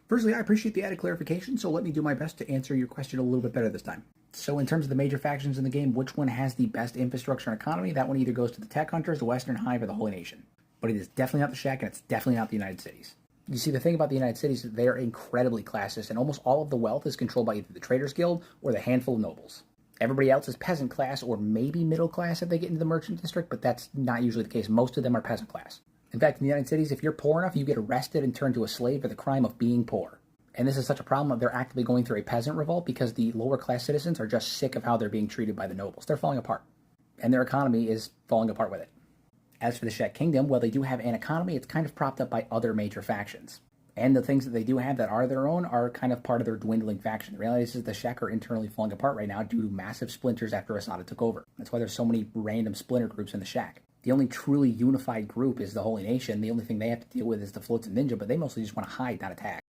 Firstly, I appreciate the added clarification, so let me do my best to answer your question a little bit better this time. So in terms of the major factions in the game, which one has the best infrastructure and economy? That one either goes to the Tech Hunters, the Western Hive, or the Holy Nation. But it is definitely not the Shack, and it's definitely not the United Cities. You see, the thing about the United Cities is they're incredibly classist, and almost all of the wealth is controlled by either the Traders Guild or the handful of nobles. Everybody else is peasant class or maybe middle class if they get into the merchant district, but that's not usually the case. Most of them are peasant class. In fact, in the United Cities, if you're poor enough, you get arrested and turned to a slave for the crime of being poor. And this is such a problem that they're actively going through a peasant revolt because the lower class citizens are just sick of how they're being treated by the nobles. They're falling apart. And their economy is falling apart with it. As for the Shek Kingdom, well, they do have an economy. It's kind of propped up by other major factions. And the things that they do have that are their own are kind of part of their dwindling faction. The reality is the Shek are internally falling apart right now due to massive splinters after Asada took over. That's why there's so many random splinter groups in the Shek. The only truly unified group is the Holy Nation. The only thing they have to deal with is the Floats and Ninja, but they mostly just want to hide, not attack.